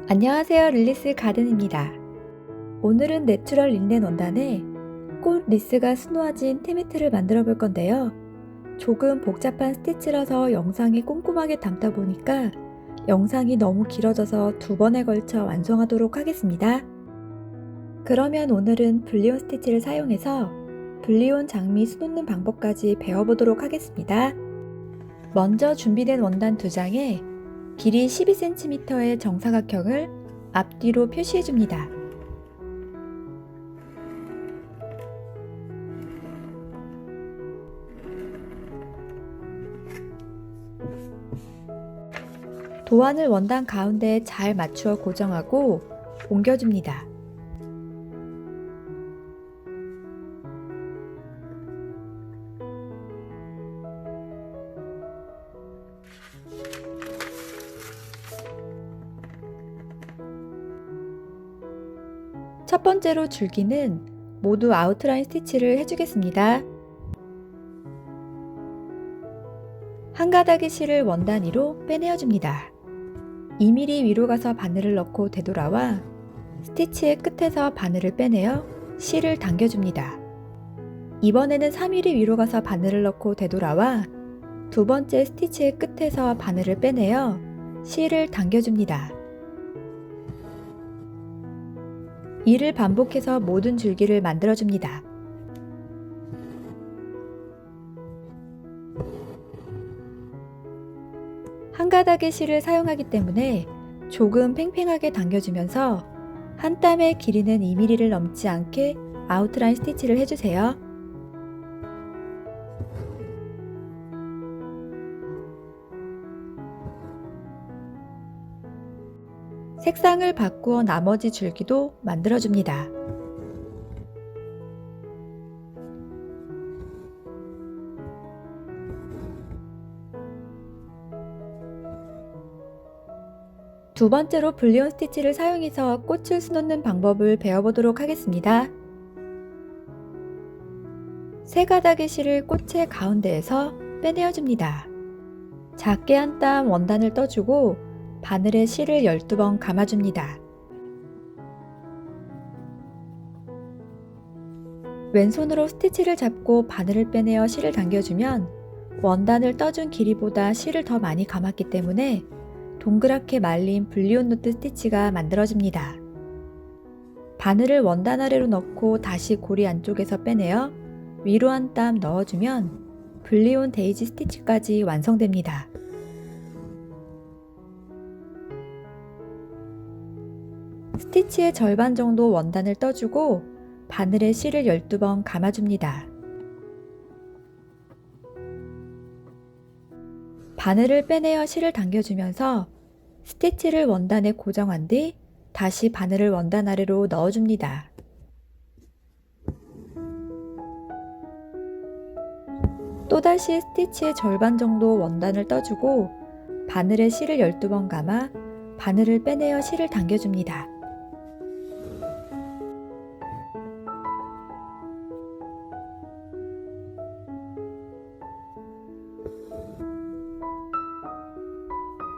안녕하세요. 릴리스 가든입니다. 오늘은 내추럴 린넨 원단에 꽃 리스가 수놓아진 티매트를 만들어 볼 건데요. 조금 복잡한 스티치라서 영상에 꼼꼼하게 담다 보니까 영상이 너무 길어져서 2번에 걸쳐 완성하도록 하겠습니다. 그러면 오늘은 불리온 스티치를 사용해서 불리온 장미 수놓는 방법까지 배워보도록 하겠습니다. 먼저 준비된 원단 2장에 길이 12cm의 정사각형을 앞뒤로 표시해줍니다. 도안을 원단 가운데에 잘 맞추어 고정하고 옮겨줍니다. 첫 번째로 줄기는 모두 아웃라인 스티치를 해주겠습니다. 한 가닥의 실을 원단 위로 빼내어줍니다. 2mm 위로 가서 바늘을 넣고 되돌아와 스티치의 끝에서 바늘을 빼내어 실을 당겨줍니다. 이번에는 3mm 위로 가서 바늘을 넣고 되돌아와 두 번째 스티치의 끝에서 바늘을 빼내어 실을 당겨줍니다. 이를 반복해서 모든 줄기를 만들어줍니다. 한 가닥의 실을 사용하기 때문에 조금 팽팽하게 당겨주면서 한 땀의 길이는 2mm를 넘지 않게 아웃라인 스티치를 해주세요. 색상을 바꾸어 나머지 줄기도 만들어줍니다. 두 번째로 불리온 스티치를 사용해서 꽃을 수놓는 방법을 배워보도록 하겠습니다. 세 가닥의 실을 꽃의 가운데에서 빼내어줍니다. 작게 한 땀 원단을 떠주고 바늘에 실을 12번 감아줍니다. 왼손으로 스티치를 잡고 바늘을 빼내어 실을 당겨주면 원단을 떠준 길이보다 실을 더 많이 감았기 때문에 동그랗게 말린 불리온 노트 스티치가 만들어집니다. 바늘을 원단 아래로 넣고 다시 고리 안쪽에서 빼내어 위로 한 땀 넣어주면 불리온 데이지 스티치까지 완성됩니다. 스티치의 절반 정도 원단을 떠주고 바늘에 실을 12번 감아줍니다. 바늘을 빼내어 실을 당겨주면서 스티치를 원단에 고정한 뒤 다시 바늘을 원단 아래로 넣어줍니다. 또다시 스티치의 절반 정도 원단을 떠주고 바늘에 실을 12번 감아 바늘을 빼내어 실을 당겨줍니다.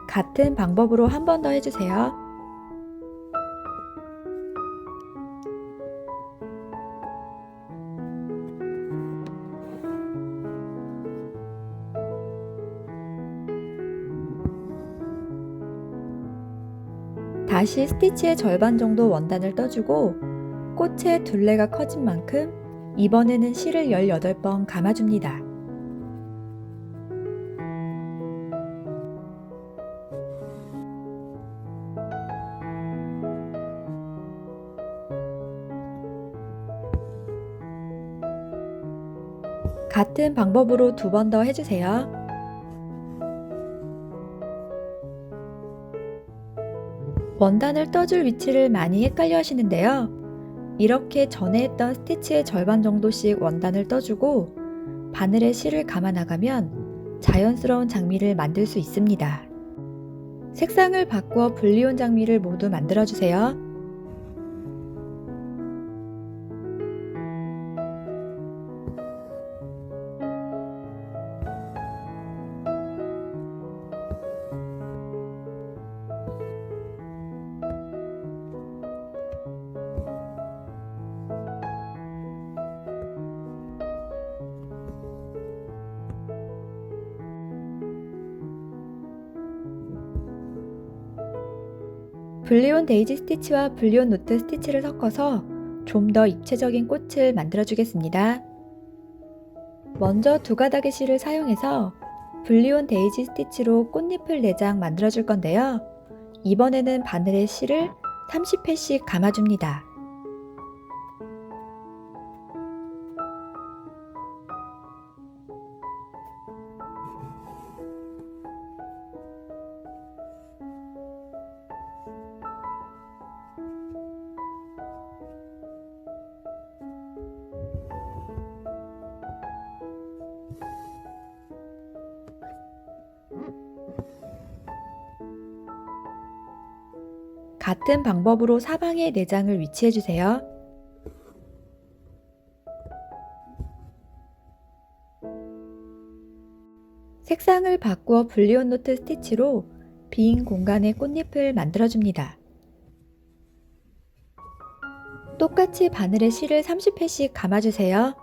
같은 방법으로 한 번 더 해주세요. 다시 스티치의 절반 정도 원단을 떠주고 꽃의 둘레가 커진 만큼 이번에는 실을 18번 감아줍니다. 같은 방법으로 2번 더 해주세요. 원단을 떠줄 위치를 많이 헷갈려 하시는데요. 이렇게 전에 했던 스티치의 절반 정도씩 원단을 떠주고 바늘에 실을 감아 나가면 자연스러운 장미를 만들 수 있습니다. 색상을 바꾸어 불리온 장미를 모두 만들어주세요. 블리온 데이지 스티치와 블리온 노트 스티치를 섞어서 좀 더 입체적인 꽃을 만들어 주겠습니다. 먼저 두 가닥의 실을 사용해서 블리온 데이지 스티치로 꽃잎을 4장 만들어 줄 건데요. 이번에는 바늘에 실을 30회씩 감아줍니다. 같은 방법으로 사방에 4장을 위치해 주세요. 색상을 바꾸어 블리온 노트 스티치로 빈 공간에 꽃잎을 만들어줍니다. 똑같이 바늘에 실을 30회씩 감아주세요.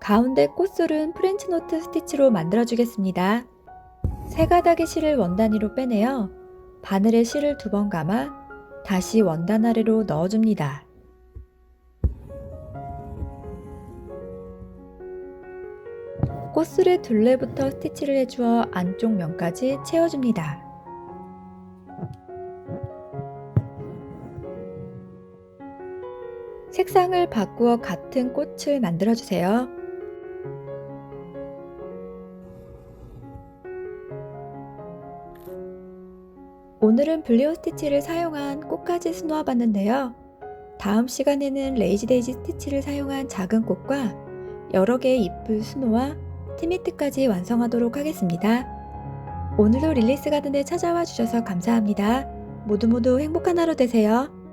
가운데 꽃술은 프렌치 노트 스티치로 만들어주겠습니다. 3가닥의 실을 원 단위로 빼내어 바늘에 실을 2번 감아 다시 원단 아래로 넣어줍니다. 꽃술의 둘레부터 스티치를 해주어 안쪽 면까지 채워줍니다. 색상을 바꾸어 같은 꽃을 만들어주세요. 오늘은 블리온 스티치를 사용한 꽃까지 수놓아 봤는데요. 다음 시간에는 레이지 데이지 스티치를 사용한 작은 꽃과 여러 개의 잎을 수놓아 티미트까지 완성하도록 하겠습니다. 오늘도 릴리스 가든에 찾아와 주셔서 감사합니다. 모두 행복한 하루 되세요.